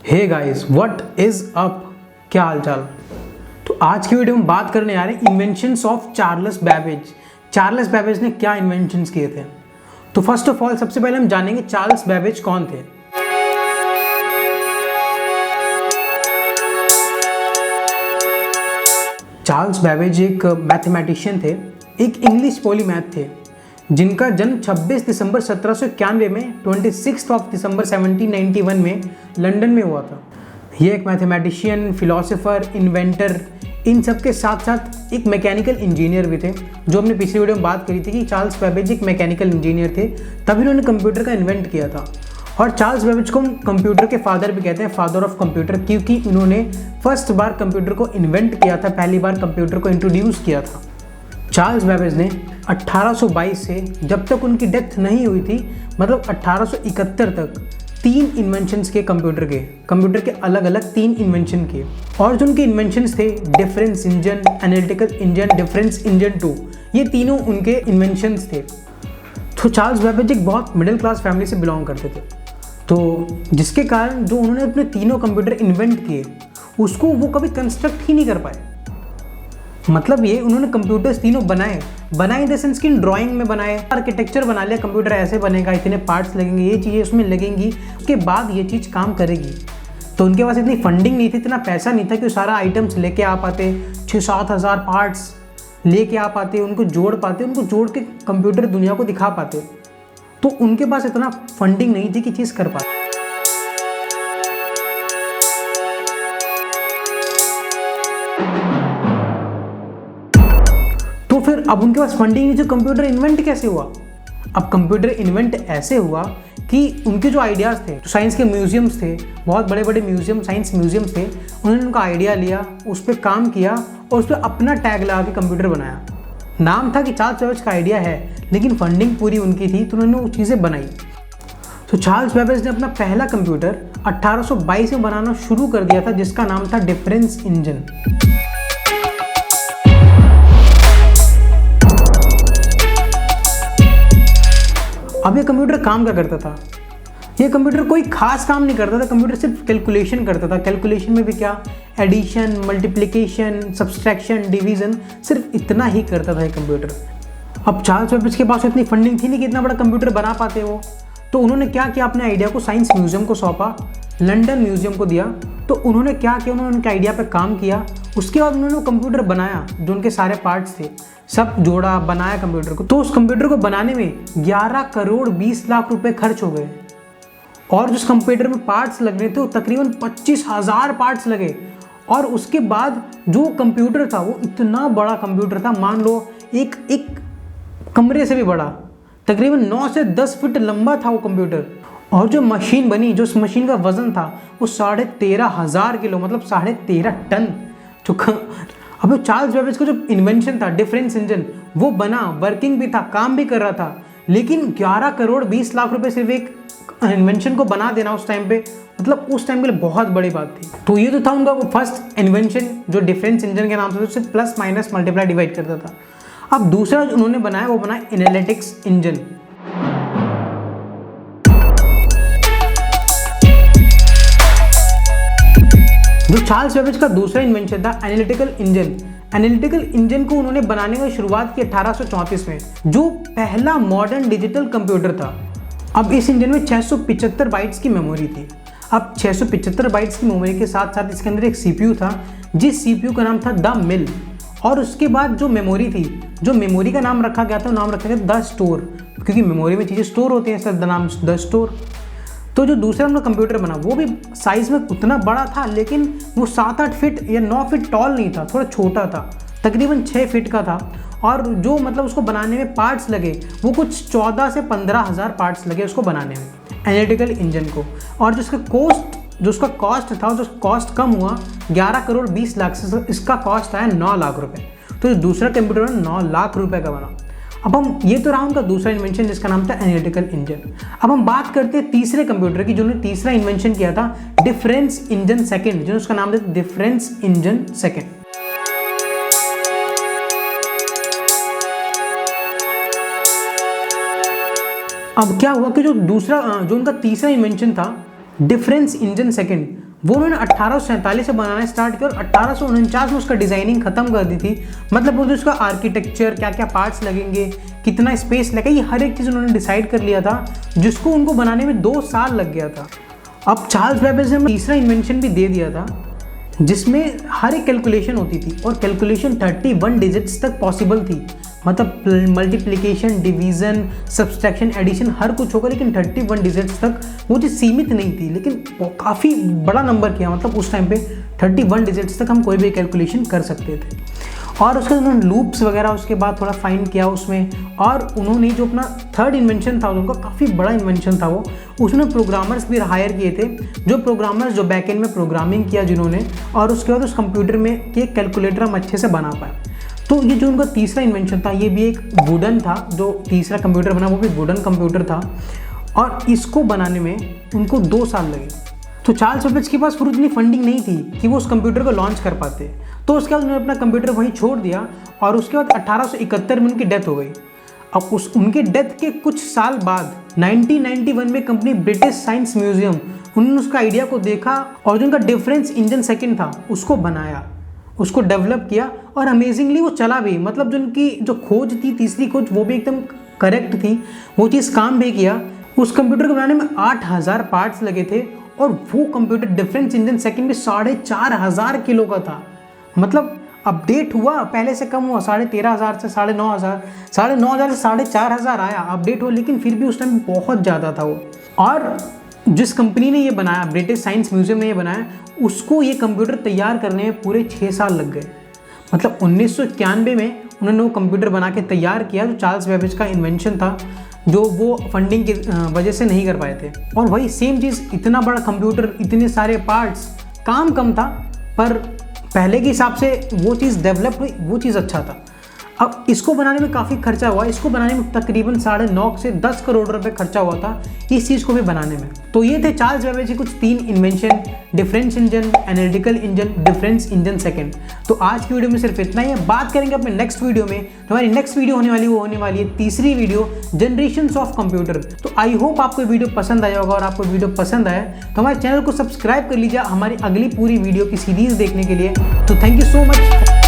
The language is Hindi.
Hey guys, what is up. क्या हालचाल। तो आज की वीडियो में बात करने आ रहे हैं inventions of Charles Babbage. Charles Babbage ने क्या इन्वेंशंस किए थे। तो फर्स्ट ऑफ ऑल सबसे पहले हम जानेंगे चार्ल्स बैबेज कौन थे। चार्ल्स बैबेज एक मैथमेटिशियन थे, एक इंग्लिश पॉलीमैथ थे, जिनका जन्म 26 दिसंबर 1791 में 26 दिसंबर 1791 में लंदन में हुआ था। ये एक मैथमेटिशियन, फिलोसोफर, इन्वेंटर, इन सब के साथ साथ एक मैकेनिकल इंजीनियर भी थे। जो हमने पिछली वीडियो में बात करी थी कि चार्ल्स बैबेज एक मैकेनिकल इंजीनियर थे, तभी उन्होंने कंप्यूटर का इन्वेंट किया था। और चार्ल्स बैबेज को हम कंप्यूटर के फादर भी कहते हैं, फादर ऑफ कंप्यूटर, क्योंकि उन्होंने फर्स्ट बार कंप्यूटर को इन्वेंट किया था, पहली बार कंप्यूटर को इंट्रोड्यूस किया था। चार्ल्स बैबेज ने 1822 से जब तक उनकी डेथ नहीं हुई थी, मतलब 1871 तक 3 इन्वेंशंस के कंप्यूटर के अलग अलग 3 इन्वेंशन किए। और जो उनके इन्वेंशंस थे, difference engine, analytical engine, difference engine 2, ये तीनों उनके इन्वेंशंस थे। तो चार्ल्स बैबेज एक बहुत मिडिल क्लास फैमिली से बिलोंग करते थे, तो जिसके कारण जो उन्होंने अपने तीनों कंप्यूटर इन्वेंट किए उसको वो कभी कंस्ट्रक्ट ही नहीं कर पाए। मतलब ये उन्होंने कंप्यूटर्स तीनों बनाए इन द सेंस कि ड्राइंग में बनाए, आर्किटेक्चर बना लिया, कंप्यूटर ऐसे बनेगा, इतने पार्ट्स लगेंगे, ये चीज़ें उसमें लगेंगी, उसके बाद ये चीज़ काम करेगी। तो उनके पास इतनी फंडिंग नहीं थी, इतना पैसा नहीं था कि वो सारा आइटम्स लेके आ पाते, 6-7 हज़ार पार्ट्स लेके आ पाते, उनको जोड़ के कंप्यूटर दुनिया को दिखा पाते। तो उनके पास इतना फंडिंग नहीं थी कि चीज़ कर पाते। तो फिर अब उनके पास फंडिंग नहीं थी, कंप्यूटर इन्वेंट कैसे हुआ। अब कंप्यूटर इन्वेंट ऐसे हुआ कि उनके जो आइडियाज़ थे, जो साइंस के म्यूजियम्स थे, बहुत बड़े बड़े म्यूजियम, साइंस म्यूजियम्स थे, उन्होंने उनका आइडिया लिया, उस पर काम किया और उस पर अपना टैग लगा के कंप्यूटर बनाया। नाम था कि चार्ल्स बैबेज का आइडिया है, लेकिन फंडिंग पूरी उनकी थी, तो उन्होंने वो चीज़ें बनाई। तो चार्ल्स बैबेज ने अपना पहला कंप्यूटर 1822 में बनाना शुरू कर दिया था, जिसका नाम था डिफरेंस इंजन। अब ये कंप्यूटर काम क्या करता था। ये कंप्यूटर कोई खास काम नहीं करता था, कंप्यूटर सिर्फ कैलकुलेशन करता था। कैलकुलेशन में भी क्या, एडिशन, मल्टीप्लिकेशन, सब्सट्रैक्शन, डिवीजन, सिर्फ इतना ही करता था ये कंप्यूटर। अब चार्ल्स बैबेज के पास इतनी फंडिंग थी नहीं कि इतना बड़ा कंप्यूटर बना पाते वो। तो उन्होंने क्या किया, अपने आइडिया को साइंस म्यूजियम को सौंपा, लंदन म्यूजियम को दिया। तो उन्होंने क्या किया, उन्होंने उनके आइडिया पे काम किया। उसके बाद उन्होंने वो कंप्यूटर बनाया, जो उनके सारे पार्ट्स थे सब जोड़ा, बनाया कंप्यूटर को। तो उस कंप्यूटर को बनाने में 11 करोड़ 20 लाख रुपए खर्च हो गए। और जिस कंप्यूटर में पार्ट्स लगने थे वो तकरीबन 25,000 पार्ट्स लगे। और उसके बाद जो कंप्यूटर था वो इतना बड़ा कंप्यूटर था, मान लो एक कमरे से भी बड़ा, तकरीबन 9 से 10 फीट लंबा था वो कंप्यूटर। और जो मशीन बनी, जो उस मशीन का वजन था वो 13,500 किलो, मतलब 13.5 टन। अब चार्ल्स बैबेज का जो इन्वेंशन था डिफरेंस इंजन, वो बना, वर्किंग भी था, काम भी कर रहा था, लेकिन 11 करोड़ 20 लाख रुपए सिर्फ एक इन्वेंशन को बना देना उस टाइम पे, मतलब उस टाइम के लिए बहुत बड़ी बात थी। तो ये तो था उनका फर्स्ट इन्वेंशन, जो डिफरेंस इंजन के नाम से सिर्फ प्लस माइनस मल्टीप्लाई डिवाइड करता था। अब दूसरा जो उन्होंने बनाया वो बनाया एनालिटिक्स इंजन। जो चार्ल्स बैबेज का दूसरा इन्वेंशन था एनालिटिकल इंजन। एनालिटिकल इंजन को उन्होंने बनाने की शुरुआत की 1834 में, जो पहला मॉडर्न डिजिटल कंप्यूटर था। अब इस इंजन में 675 बाइट्स की मेमोरी थी। अब 675 बाइट्स की मेमोरी के साथ साथ इसके अंदर एक सीपीयू था, जिस सीपीयू का नाम था द मिल। और उसके बाद जो मेमोरी थी, जो मेमोरी का नाम रखा गया था, वो नाम रखा गया द स्टोर, क्योंकि मेमोरी में चीज़ें स्टोर होती हैं, इसलिए द नाम द स्टोर। तो जो दूसरा उनका कंप्यूटर बना वो भी साइज़ में उतना बड़ा था, लेकिन वो 7-8 फीट या 9 फीट टॉल नहीं था, थोड़ा छोटा था, तकरीबन 6 फीट का था। और जो मतलब उसको बनाने में पार्ट्स लगे वो कुछ 14 से 15 हज़ार पार्ट्स लगे उसको बनाने में, एनालिटिकल इंजन को। और जो उसका कॉस्ट था, जो कॉस्ट कम हुआ 11 करोड़ 20 लाख से, इसका कॉस्ट आया 9 लाख रुपए। तो जो दूसरा कंप्यूटर 9 लाख रुपए का बना। अब हम, ये तो रहा उनका दूसरा इन्वेंशन जिसका नाम था एनालिटिकल इंजन। अब हम बात करते हैं तीसरे कंप्यूटर की, जिन्होंने तीसरा इन्वेंशन किया था डिफरेंस इंजन सेकंड, जो उसका नाम था डिफरेंस इंजन सेकंड। अब क्या हुआ कि जो उनका तीसरा इन्वेंशन था डिफरेंस इंजन सेकंड, वो उन्होंने 1847 से बनाना स्टार्ट किया और 1849 में उसका डिज़ाइनिंग ख़त्म कर दी थी। मतलब वो उसका आर्किटेक्चर, क्या क्या पार्ट्स लगेंगे, कितना स्पेस लगेगा, ये हर एक चीज़ उन्होंने डिसाइड कर लिया था, जिसको उनको बनाने में 2 साल लग गया था। अब चार्ल्स बेबेज ने तीसरा इन्वेंशन भी दे दिया था, जिसमें हर एक कैलकुलेशन होती थी और कैलकुलेशन 31 डिजिट्स तक पॉसिबल थी। मतलब मल्टीप्लिकेशन, डिवीज़न, सब्सट्रैक्शन, एडिशन हर कुछ होगा, लेकिन 31 डिजिट्स तक वो चीज़ सीमित नहीं थी, लेकिन काफ़ी बड़ा नंबर किया। मतलब उस टाइम पे 31 डिजिट्स तक हम कोई भी कैलकुलेशन कर सकते थे। और उसके बाद उन्होंने लूप्स वगैरह उसके बाद थोड़ा फाइन किया उसमें, और उन्होंने जो अपना थर्ड इन्वेंशन था उनका काफ़ी बड़ा इन्वेंशन था वो, उसमें प्रोग्रामर्स भी हायर किए थे, जो बैकएंड में प्रोग्रामिंग किया जिन्होंने, और उसके बाद उस कंप्यूटर में कि एक कैलकुलेटर हम अच्छे से बना पाए। तो ये जो उनका तीसरा इन्वेंशन था, ये भी एक वुडन था, जो तीसरा कंप्यूटर बना वो भी वुडन कंप्यूटर था, और इसको बनाने में उनको 2 साल लगे। तो चार्ल्स बेबेज के पास फिर उतनी फंडिंग नहीं थी कि वो उस कंप्यूटर को लॉन्च कर पाते, तो उसके बाद उन्होंने अपना कंप्यूटर वहीं छोड़ दिया, और उसके बाद 1871 में उनकी डेथ हो गई। अब उनके डेथ के कुछ साल बाद 1991 में कंपनी ब्रिटिश साइंस म्यूजियम, उन्होंने उसका आइडिया को देखा और जो उनका डिफरेंस इंजन सेकंड था उसको बनाया, उसको डेवलप किया, और अमेजिंगली वो चला भी। मतलब जो उनकी जो खोज थी, तीसरी खोज, वो भी एकदम करेक्ट थी, वो चीज़ काम भी किया। उस कंप्यूटर को बनाने में 8000 पार्ट्स लगे थे, और वो कंप्यूटर डिफरेंस इंजन सेकंड में 4500 किलो का था। मतलब अपडेट हुआ, पहले से कम हुआ, 13,500 से 9,500, 9,500 से 4,500 आया, अपडेट हुआ, लेकिन फिर भी उस टाइम बहुत ज़्यादा था वो। और जिस कंपनी ने ये बनाया, ब्रिटिश साइंस म्यूजियम ने ये बनाया, उसको ये कंप्यूटर तैयार करने में पूरे 6 साल लग गए। मतलब 1991 में उन्होंने वो कंप्यूटर बना के तैयार किया, जो चार्ल्स बेबेज का इन्वेंशन था, जो वो फंडिंग की वजह से नहीं कर पाए थे। और वही सेम चीज़, इतना बड़ा कंप्यूटर, इतने सारे पार्ट्स, काम कम था, पर पहले के हिसाब से वो चीज़ डेवलप हुई, वो चीज़ अच्छा था। अब इसको बनाने में काफ़ी खर्चा हुआ, इसको बनाने में तकरीबन 9.5 से 10 करोड़ रुपए खर्चा हुआ था इस चीज़ को भी बनाने में। तो ये थे चार्ल्स बेबेज के कुछ 3 invention, difference engine, analytical engine, difference engine second. तो आज की वीडियो में सिर्फ इतना ही है। बात करेंगे अपने नेक्स्ट वीडियो में। तो हमारी नेक्स्ट वीडियो होने वाली है तीसरी वीडियो, जनरेशंस ऑफ कंप्यूटर। तो आई होप आपको वीडियो पसंद आया होगा, और आपको वीडियो पसंद आया तो हमारे चैनल को सब्सक्राइब कर लीजिए हमारी अगली पूरी वीडियो की सीरीज देखने के लिए। तो थैंक यू सो मच।